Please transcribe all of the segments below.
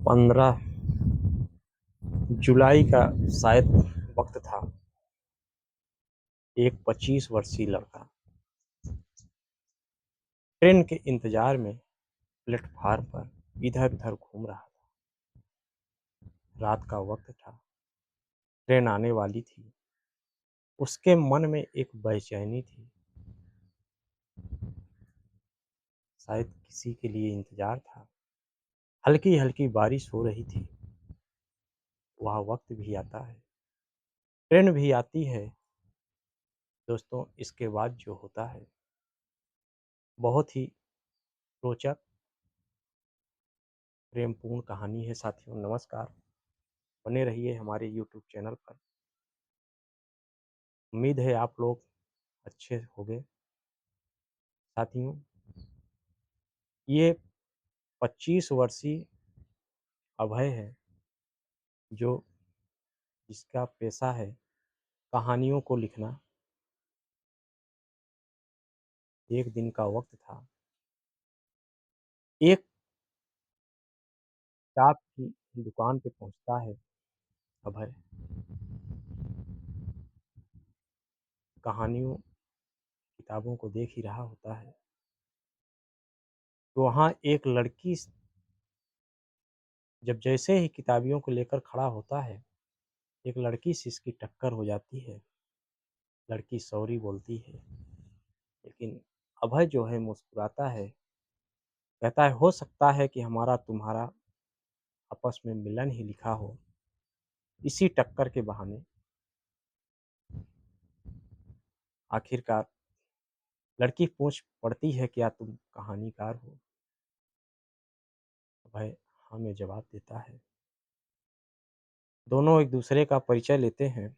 15 जुलाई का शायद वक्त था। एक 25 वर्षीय लड़का ट्रेन के इंतजार में प्लेटफार्म पर इधर-उधर घूम रहा था। रात का वक्त था, ट्रेन आने वाली थी। उसके मन में एक बेचैनी थी, शायद किसी के लिए इंतजार था। हल्की-हल्की बारिश हो रही थी। वह वक्त भी आता है, ट्रेन भी आती है। दोस्तों, इसके बाद जो होता है, बहुत ही रोचक प्रेमपूर्ण कहानी है। साथियों नमस्कार, बने रहिए हमारे यूट्यूब चैनल पर। उम्मीद है आप लोग अच्छे होंगे। साथियों, ये 25 वर्षीय अभय है, जो जिसका पेशा है कहानियों को लिखना। एक दिन का वक्त था, एक किताब की दुकान पे पहुंचता है अभय। कहानियों किताबों को देख ही रहा होता है, तो वहाँ एक लड़की जब जैसे ही किताबियों को लेकर खड़ा होता है, एक लड़की से इसकी टक्कर हो जाती है। लड़की सॉरी बोलती है, लेकिन अभय जो है मुस्कुराता है, कहता है हो सकता है कि हमारा तुम्हारा आपस में मिलन ही लिखा हो, इसी टक्कर के बहाने। आखिरकार लड़की पूछ पड़ती है, क्या तुम कहानीकार हो? अभय हाँ में जवाब देता है। दोनों एक दूसरे का परिचय लेते हैं।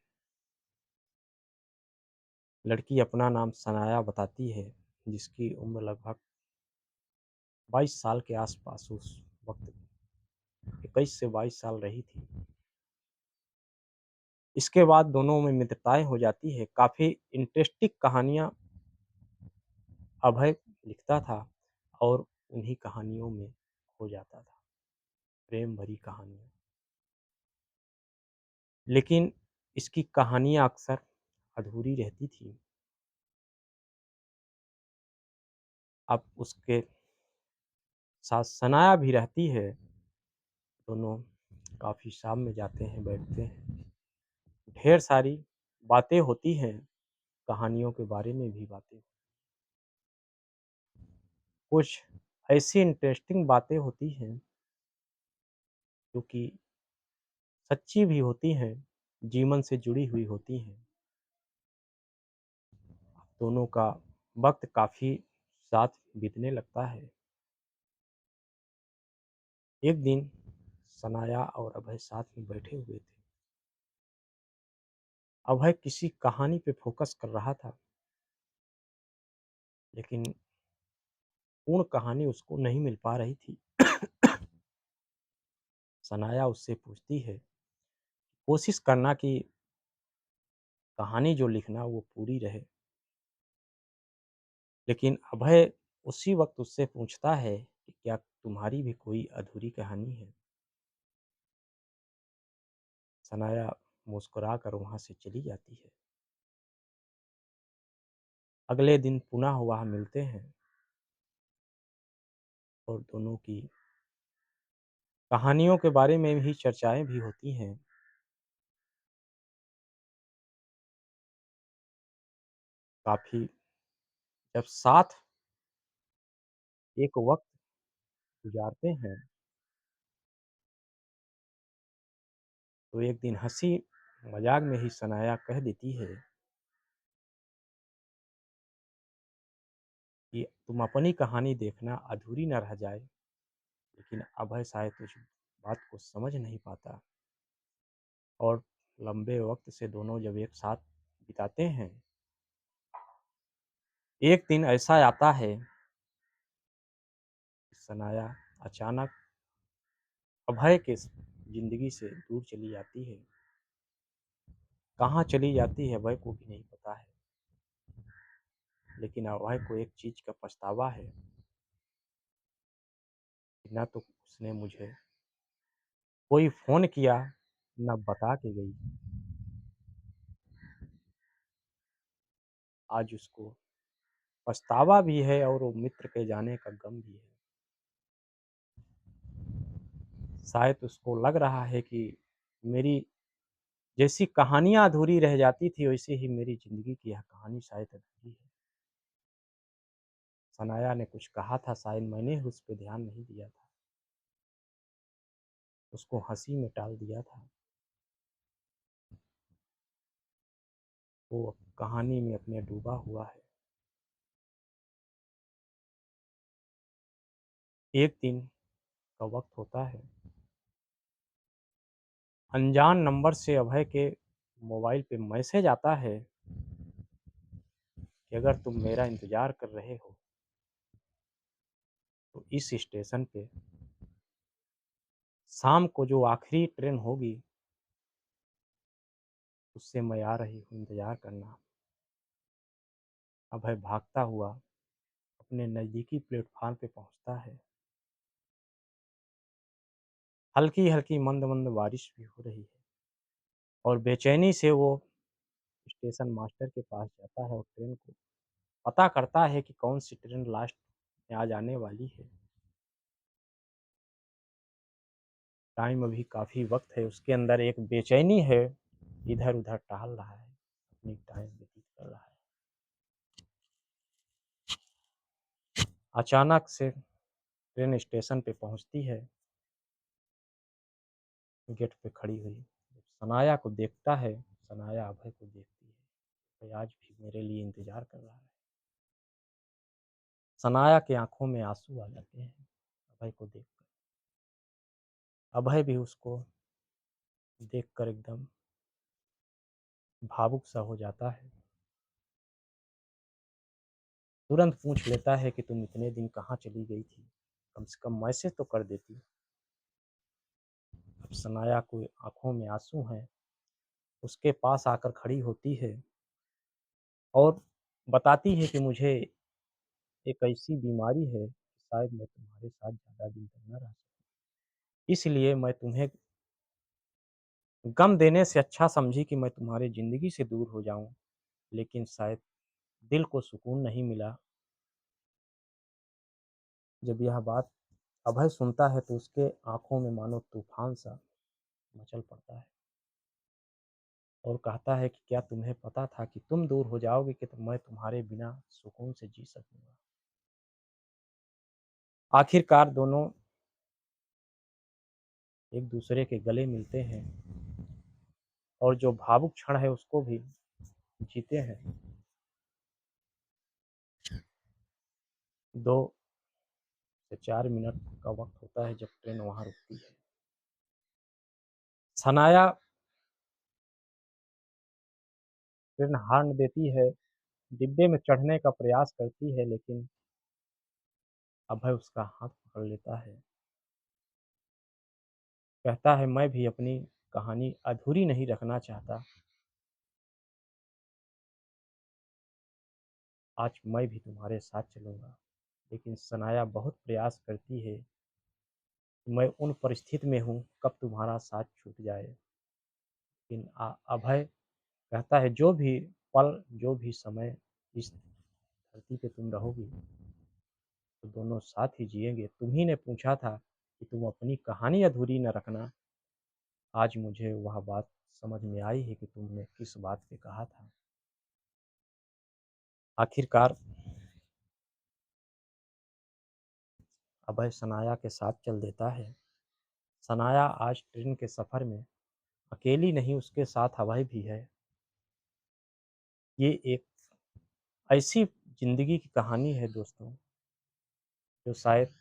लड़की अपना नाम सनाया बताती है, जिसकी उम्र लगभग 22 साल के आसपास उस वक्त 21 से 22 साल रही थी। इसके बाद दोनों में मित्रताएं हो जाती है। काफ़ी इंटरेस्टिंग कहानियाँ अभय लिखता था और उन्हीं कहानियों में खो जाता था, प्रेम भरी कहानियाँ। लेकिन इसकी कहानियाँ अक्सर अधूरी रहती थी। अब उसके साथ सनाया भी रहती है। दोनों काफ़ी शाम में जाते हैं, बैठते हैं। ढेर सारी बातें होती हैं, कहानियों के बारे में भी बातें। कुछ ऐसी इंटरेस्टिंग बातें होती हैं, जो कि सच्ची भी होती हैं, जीवन से जुड़ी हुई होती हैं। दोनों का वक्त काफ़ी साथ बीतने लगता है। एक दिन सनाया और अभय साथ में बैठे हुए थे। अभय किसी कहानी पे फोकस कर रहा था, लेकिन पूर्ण कहानी उसको नहीं मिल पा रही थी। सनाया उससे पूछती है, कोशिश करना कि कहानी जो लिखना वो पूरी रहे। लेकिन अभय उसी वक्त उससे पूछता है कि क्या तुम्हारी भी कोई अधूरी कहानी है? सनाया मुस्कुरा कर वहाँ से चली जाती है। अगले दिन पुनः वह मिलते हैं और दोनों की कहानियों के बारे में भी चर्चाएँ भी होती हैं। काफ़ी जब साथ एक वक्त गुज़ारते हैं, तो एक दिन हँसी-मज़ाक में ही सनाया कह देती है कि तुम अपनी कहानी देखना, अधूरी ना रह जाए। लेकिन अभय शायद उस बात को समझ नहीं पाता और लंबे वक्त से दोनों जब एक साथ बिताते हैं, एक दिन ऐसा आता है कि सनाया अचानक अभय के ज़िंदगी से दूर चली जाती है। कहाँ चली जाती है अभय को भी नहीं पता है। लेकिन अभय को एक चीज़ का पछतावा है कि ना तो उसने मुझे कोई फ़ोन किया, ना बता के गई। आज उसको पछतावा भी है और वो मित्र के जाने का गम भी है। शायद उसको लग रहा है कि मेरी जैसी कहानियाँ अधूरी रह जाती थी, वैसे ही मेरी ज़िंदगी की यह कहानी शायद अधूरी है। सनाया ने कुछ कहा था, शायद मैंने उस पे ध्यान नहीं दिया था। उसको हँसी में टाल दिया था। वो कहानी में अपने डूबा हुआ है। एक दिन का वक़्त होता है, अनजान नंबर से अभय के मोबाइल पे मैसेज आता है कि अगर तुम मेरा इंतज़ार कर रहे हो, तो इस स्टेशन पे शाम को जो आखिरी ट्रेन होगी, उससे मैं आ रही हूँ, इंतज़ार करना। अभय भागता हुआ अपने नज़दीकी प्लेटफ़ॉर्म पे पहुँचता है। हल्की-हल्की, मंद-मंद बारिश भी हो रही है और बेचैनी से वो स्टेशन मास्टर के पास जाता है और ट्रेन को पता करता है कि कौन-सी ट्रेन लास्ट में आज आने वाली है। टाइम अभी काफ़ी वक़्त है, उसके अंदर एक बेचैनी है, इधर-उधर टहल रहा है, अपनी टाइम व्यतीत कर रहा है। अचानक से ट्रेन स्टेशन पे पहुँचती है, गेट पे खड़ी हुई। सनाया को देखता है, सनाया अभय को देखती है, भाई आज भी मेरे लिए इंतज़ार कर रहा है। सनाया की आँखों में आँसू आ जाते हैं, अभय को देखकर। अभय भी उसको देखकर एकदम भावुक सा हो जाता है। तुरंत पूछ लेता है कि तुम इतने दिन कहाँ चली गई थी? कम से कम मैसेज तो कर देती। अब सनाया को आँखों में आँसू हैं, उसके पास आकर खड़ी होती है और बताती है कि मुझे एक ऐसी बीमारी है, शायद मैं तुम्हारे साथ ज़्यादा दिन तक न रह सकूँ। इसलिए मैं तुम्हें गम देने से अच्छा समझी कि मैं तुम्हारी ज़िंदगी से दूर हो जाऊँ, लेकिन शायद दिल को सुकून नहीं मिला। जब यह बात अभय सुनता है तो उसके आँखों में मानो तूफ़ान सा मचल पड़ता है और कहता है कि क्या तुम्हें पता था कि तुम दूर हो जाओगे कि तो मैं तुम्हारे बिना सुकून से जी सकूँगा। आखिरकार दोनों एक-दूसरे के गले मिलते हैं और जो भावुक क्षण है उसको भी जीते हैं। 2 से 4 मिनट का वक़्त होता है जब ट्रेन वहाँ रुकती है। सनाया ट्रेन हॉर्न देती है, डिब्बे में चढ़ने का प्रयास करती है लेकिन अभय उसका हाथ पकड़ लेता है। कहता है मैं भी अपनी कहानी अधूरी नहीं रखना चाहता, आज मैं भी तुम्हारे साथ चलूँगा। लेकिन सनाया बहुत प्रयास करती है, मैं उन परिस्थिति में हूँ कब तुम्हारा साथ छूट जाए। लेकिन अभय कहता है जो भी पल, जो भी समय इस धरती पे तुम रहोगी, तो दोनों साथ ही जिएँगे। तुम ही ने पूछा था कि तुम अपनी कहानी अधूरी न रखना, आज मुझे वह बात समझ में आई है कि तुमने किस बात पे कहा था। आखिरकार अभय सनाया के साथ चल देता है। सनाया आज ट्रेन के सफ़र में अकेली नहीं, उसके साथ अभय भी है। ये एक ऐसी ज़िंदगी की कहानी है दोस्तों, जो शायद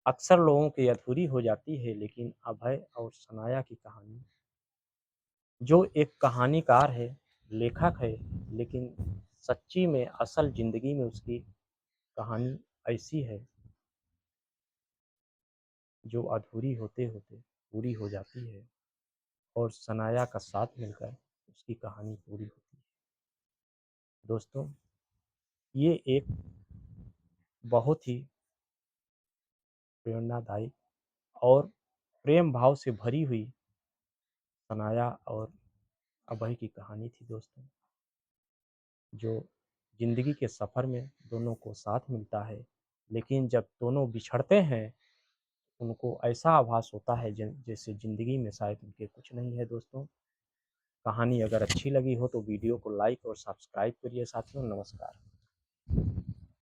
अक्सर लोगों की अधूरी हो जाती है, लेकिन अभय और सनाया की कहानी, जो एक कहानीकार है, लेखक है, लेकिन सच्ची में असल ज़िंदगी में उसकी कहानी ऐसी है, जो अधूरी होते-होते पूरी हो जाती है और सनाया का साथ मिलकर उसकी कहानी पूरी होती है। दोस्तों, ये एक बहुत ही प्रेरणादायी और प्रेम भाव से भरी हुई सनाया और अभय की कहानी थी दोस्तों, जो ज़िंदगी के सफ़र में दोनों को साथ मिलता है, लेकिन जब दोनों बिछड़ते हैं, उनको ऐसा आभास होता है जैसे ज़िंदगी में शायद उनके कुछ नहीं है दोस्तों। कहानी अगर अच्छी लगी हो तो वीडियो को लाइक और सब्सक्राइब करिए साथियों। नमस्कार।